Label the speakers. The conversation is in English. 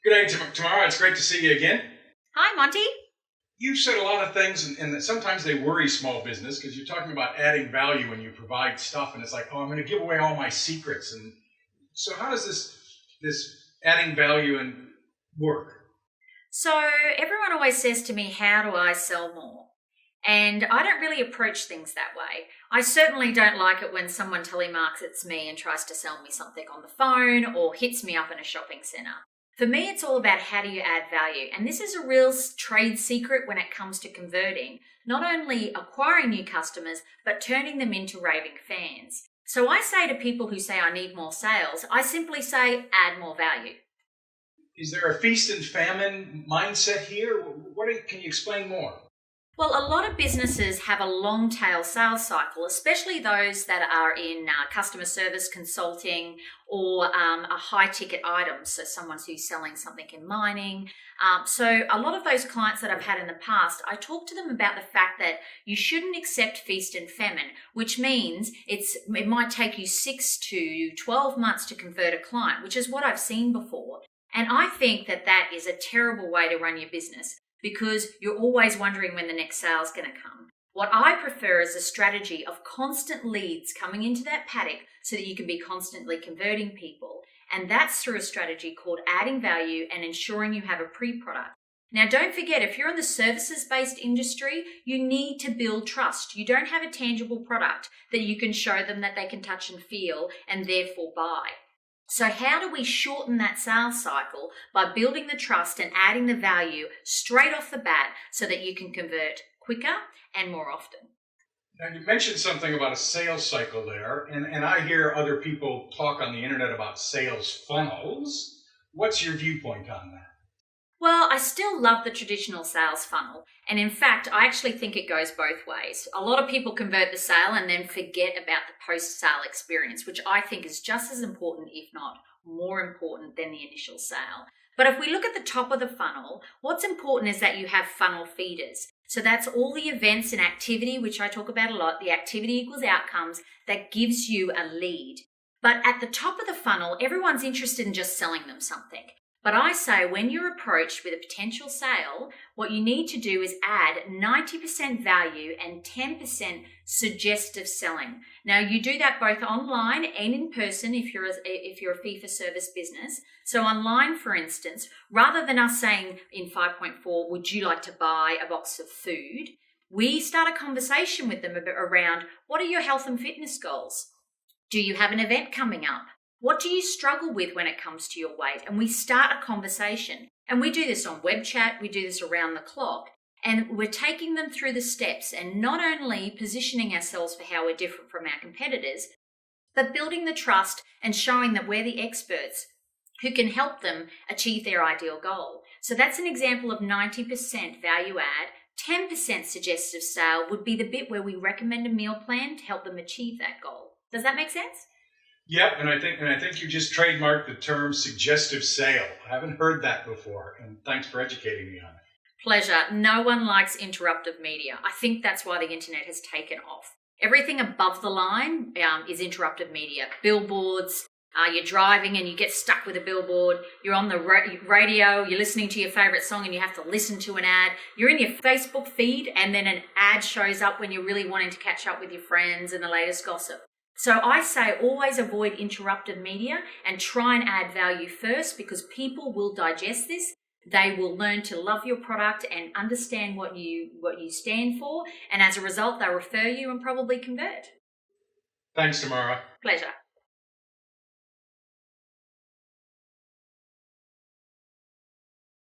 Speaker 1: Good day, Tamara. It's great to see you again.
Speaker 2: Hi, Monty.
Speaker 1: You've said a lot of things, and sometimes they worry small business because you're talking about adding value when you provide stuff, and it's like, oh, I'm going to give away all my secrets. And so, how does this adding value and work?
Speaker 2: So everyone always says to me, how do I sell more? And I don't really approach things that way. I certainly don't like it when someone telemarkets me and tries to sell me something on the phone or hits me up in a shopping centre. For me, it's all about how do you add value. And this is a real trade secret when it comes to converting, not only acquiring new customers, but turning them into raving fans. So I say to people who say I need more sales, I simply say add more value.
Speaker 1: Is there a feast and famine mindset here? Can you explain more?
Speaker 2: Well, a lot of businesses have a long tail sales cycle, especially those that are in customer service consulting or a high ticket items. So someone who's selling something in mining. So a lot of those clients that I've had in the past, I talk to them about the fact that you shouldn't accept feast and famine, which means it might take you 6 to 12 months to convert a client, which is what I've seen before. And I think that is a terrible way to run your business, because you're always wondering when the next sale is going to come. What I prefer is a strategy of constant leads coming into that paddock so that you can be constantly converting people. And that's through a strategy called adding value and ensuring you have a pre-product. Now, don't forget, if you're in the services-based industry, you need to build trust. You don't have a tangible product that you can show them that they can touch and feel and therefore buy. So how do we shorten that sales cycle? By building the trust and adding the value straight off the bat so that you can convert quicker and more often.
Speaker 1: Now, you mentioned something about a sales cycle there, and I hear other people talk on the internet about sales funnels. What's your viewpoint on that?
Speaker 2: Well, I still love the traditional sales funnel. And in fact, I actually think it goes both ways. A lot of people convert the sale and then forget about the post-sale experience, which I think is just as important, if not more important than the initial sale. But if we look at the top of the funnel, what's important is that you have funnel feeders. So that's all the events and activity, which I talk about a lot. The activity equals outcomes that gives you a lead. But at the top of the funnel, everyone's interested in just selling them something. But I say when you're approached with a potential sale, what you need to do is add 90% value and 10% suggestive selling. Now, you do that both online and in person if you're a fee-for-service business. So online, for instance, rather than us saying in 5.4, would you like to buy a box of food? We start a conversation with them around what are your health and fitness goals? Do you have an event coming up? What do you struggle with when it comes to your weight? And we start a conversation. And we do this on web chat, we do this around the clock. And we're taking them through the steps and not only positioning ourselves for how we're different from our competitors, but building the trust and showing that we're the experts who can help them achieve their ideal goal. So that's an example of 90% value add. 10% suggestive sale would be the bit where we recommend a meal plan to help them achieve that goal. Does that make sense?
Speaker 1: Yep, and I think you just trademarked the term suggestive sale. I haven't heard that before, and thanks for educating me on it.
Speaker 2: Pleasure. No one likes interruptive media. I think that's why the internet has taken off. Everything above the line is interruptive media. Billboards, you're driving and you get stuck with a billboard. You're on the radio, you're listening to your favorite song and you have to listen to an ad. You're in your Facebook feed and then an ad shows up when you're really wanting to catch up with your friends and the latest gossip. So I say always avoid interruptive media and try and add value first, because people will digest this. They will learn to love your product and understand what you stand for. And as a result, they'll refer you and probably convert.
Speaker 1: Thanks, Tamara.
Speaker 2: Pleasure.